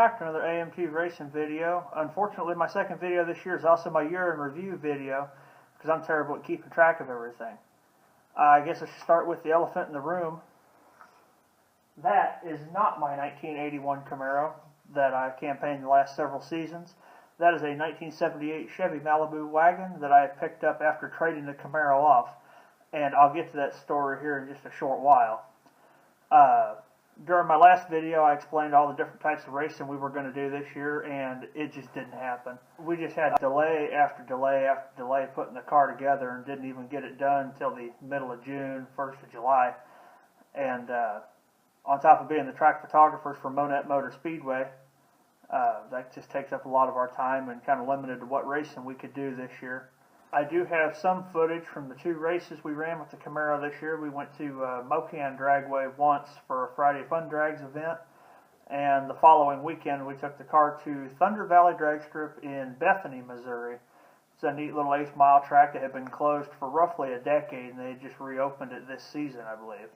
back to another AMT racing video. Unfortunately, my second video this year is also my year in review video because I'm terrible at keeping track of everything. I guess I should start with the elephant in the room. That is not my 1981 Camaro that I've campaigned the last several seasons. That is a 1978 Chevy Malibu wagon that I picked up after trading the Camaro off. And I'll get to that story here in just a short while. During my last video, I explained all the different types of racing we were going to do this year, and it just didn't happen. We just had delay after delay after delay putting the car together and didn't even get it done until the middle of June, 1st of July. And on top of being the track photographers for Monette Motor Speedway, that just takes up a lot of our time and kind of limited to what racing we could do this year. I do have some footage from the two races we ran with the Camaro this year. We went to Mocan Dragway once for a Friday Fun Drags event, and the following weekend we took the car to Thunder Valley Drag Strip in Bethany, Missouri. It's a neat little 8-mile track that had been closed for roughly a decade, and they just reopened it this season, I believe.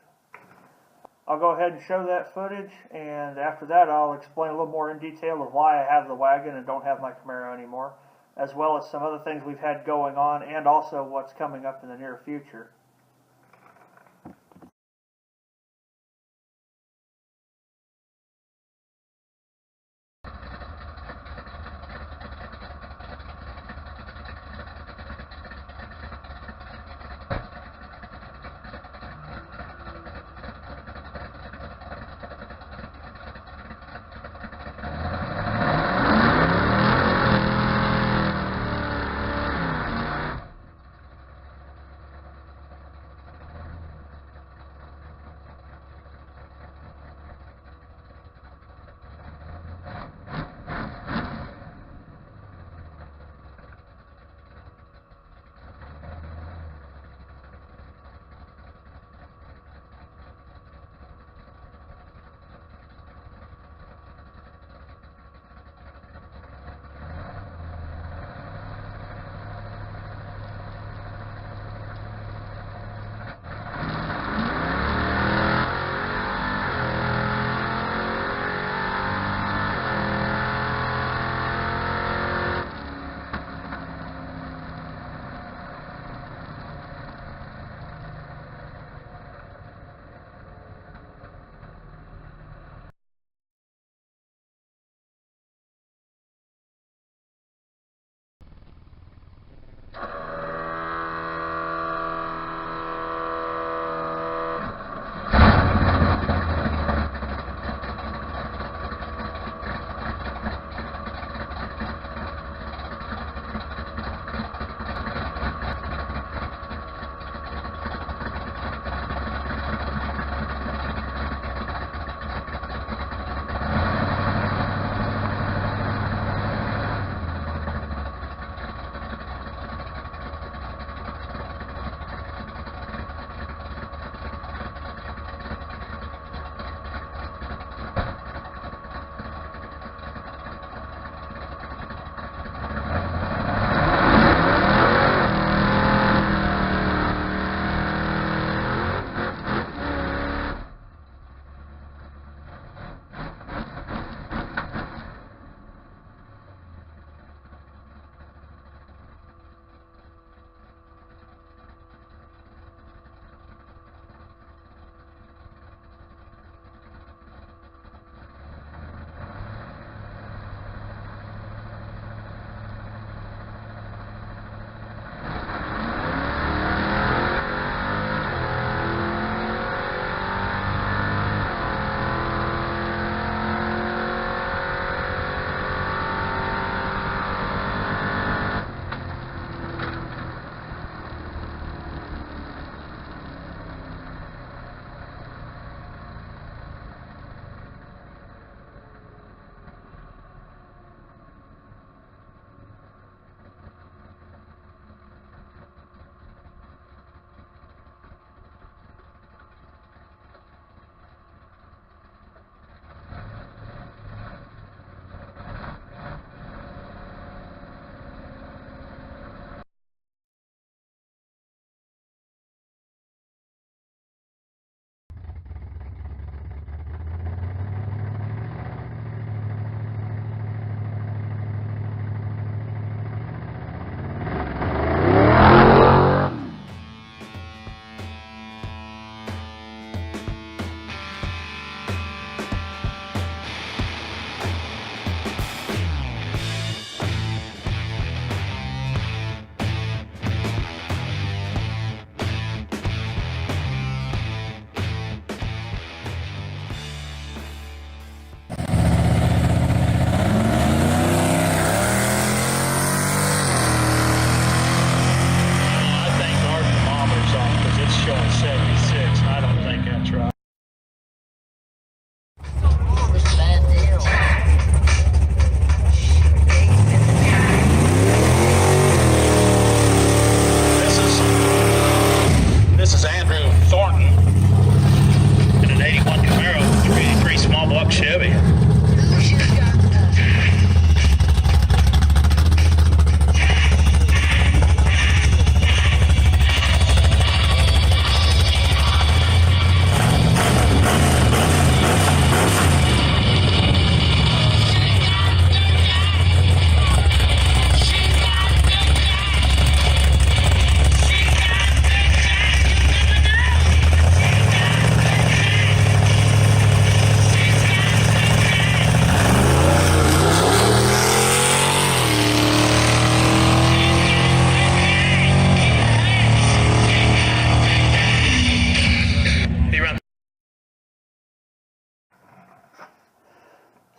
I'll go ahead and show that footage, and after that I'll explain a little more in detail of why I have the wagon and don't have my Camaro anymore, as well as some other things we've had going on and also what's coming up in the near future.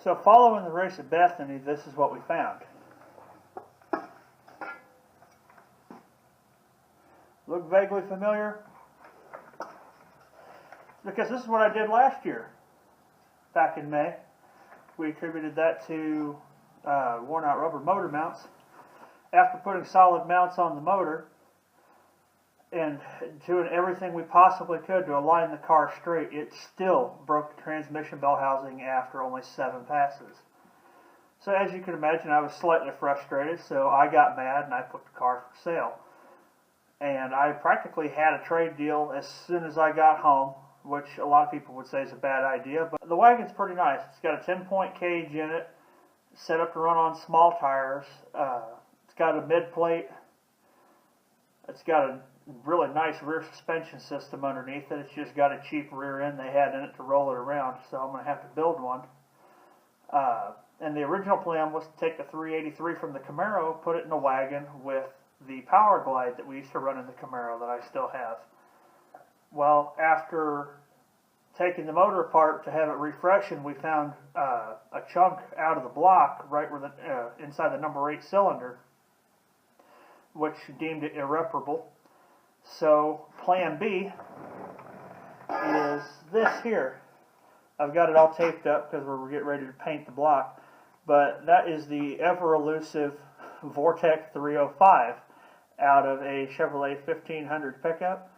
So following the race at Bethany, this is what we found. Look vaguely familiar? Because this is what I did last year, back in May. We attributed that to worn out rubber motor mounts. After putting solid mounts on the motor and doing everything we possibly could to align the car straight, it still broke the transmission bell housing after only 7 passes. So as you can imagine, I was slightly frustrated, so I got mad and I put the car for sale. And I practically had a trade deal as soon as I got home, which a lot of people would say is a bad idea, but the wagon's pretty nice. It's got a 10-point cage in it, set up to run on small tires. It's got a mid-plate. It's got a really nice rear suspension system underneath it. It's just got a cheap rear end they had in it to roll it around, so I'm going to have to build one. And the original plan was to take the 383 from the Camaro, put it in a wagon with the Power Glide that we used to run in the Camaro that I still have. Well, after taking the motor apart to have it refreshened, we found a chunk out of the block right where the inside the number 8 cylinder, which deemed it irreparable. So plan B is this here. I've got it all taped up because we're getting ready to paint the block, but that is the ever elusive Vortec 305 out of a Chevrolet 1500 pickup.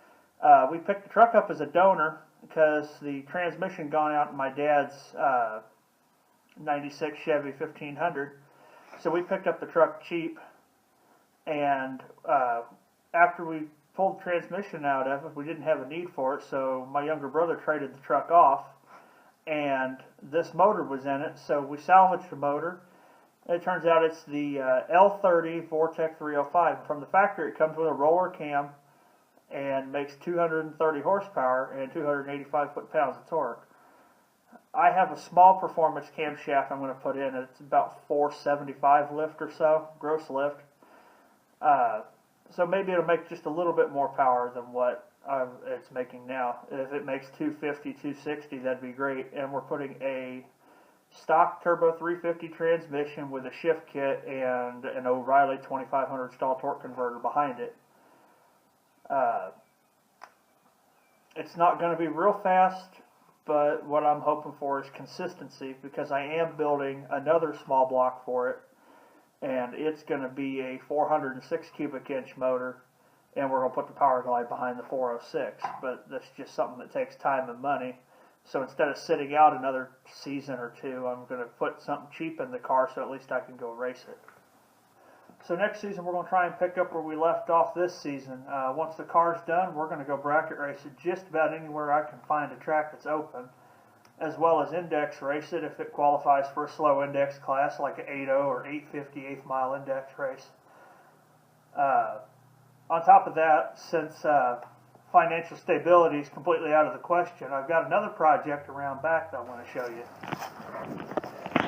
We picked the truck up as a donor because the transmission gone out in my dad's 96 Chevy 1500. So we picked up the truck cheap, and after we pulled the transmission out of it, we didn't have a need for it, so my younger brother traded the truck off, and this motor was in it, so we salvaged the motor. It turns out it's the L30 Vortec 305. From the factory, it comes with a roller cam and makes 230 horsepower and 285 foot-pounds of torque. I have a small performance camshaft I'm going to put in. It's about 475 lift or so, gross lift. So maybe it'll make just a little bit more power than what it's making now. If it makes 250, 260, that'd be great. And we're putting a stock turbo 350 transmission with a shift kit and an O'Reilly 2500 stall torque converter behind it. It's not going to be real fast, but what I'm hoping for is consistency, because I am building another small block for it, and it's going to be a 406 cubic inch motor, and we're going to put the Power Glide behind the 406, but that's just something that takes time and money. So instead of sitting out another season or two, I'm going to put something cheap in the car so at least I can go race it. So next season we're going to try and pick up where we left off this season. Once the car's done, we're going to go bracket race it just about anywhere I can find a track that's open, as well as index race it if it qualifies for a slow index class like an 8.0 or 850 8th mile index race. On top of that, since financial stability is completely out of the question, I've got another project around back that I want to show you.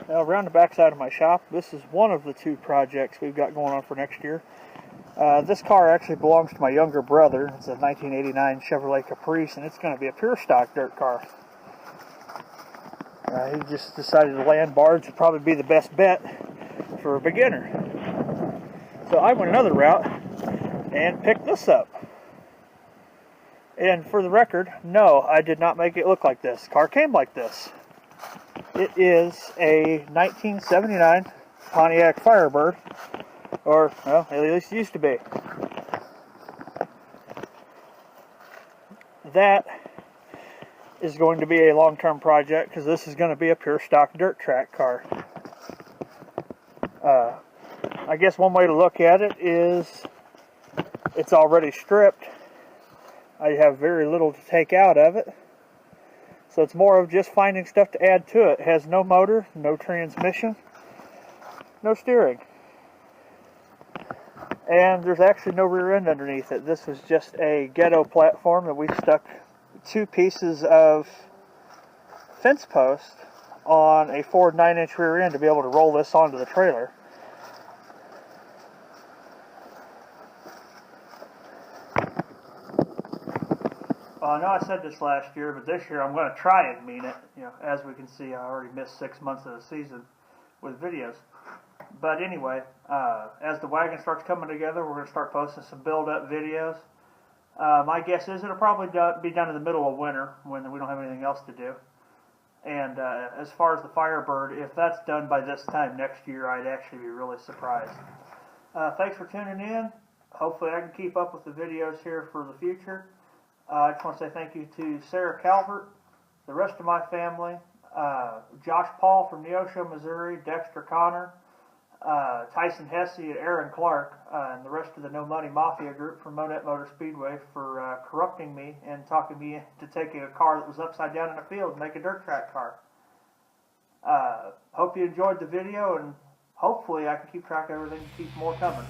Now, around the back side of my shop, this is one of the 2 projects we've got going on for next year. This car actually belongs to my younger brother. It's a 1989 Chevrolet Caprice, and it's going to be a pure stock dirt car. He just decided the land barge would probably be the best bet for a beginner. So I went another route and picked this up. And for the record, no, I did not make it look like this. The car came like this. It is a 1979 Pontiac Firebird, or, well, at least it used to be. That is going to be a long-term project because this is going to be a pure stock dirt track car. I guess one way to look at it is it's already stripped. I have very little to take out of it. So it's more of just finding stuff to add to it. It has no motor, no transmission, no steering. And there's actually no rear end underneath it. This was just a ghetto platform that we stuck 2 pieces of fence post on a Ford 9-inch rear end to be able to roll this onto the trailer. Well, I know I said this last year, but this year I'm going to try and mean it. You know, as we can see, I already missed 6 months of the season with videos. But anyway, as the wagon starts coming together, we're going to start posting some build-up videos. My guess is it'll probably be done in the middle of winter when we don't have anything else to do. And as far as the Firebird, if that's done by this time next year, I'd actually be really surprised. Thanks for tuning in. Hopefully I can keep up with the videos here for the future. I just want to say thank you to Sarah Calvert, the rest of my family, Josh Paul from Neosho, Missouri, Dexter Connor, Tyson Hesse, and Aaron Clark, and the rest of the No Money Mafia group from Monette Motor Speedway for corrupting me and talking me into taking a car that was upside down in a field and make a dirt track car. Hope you enjoyed the video, and hopefully I can keep track of everything and keep more coming.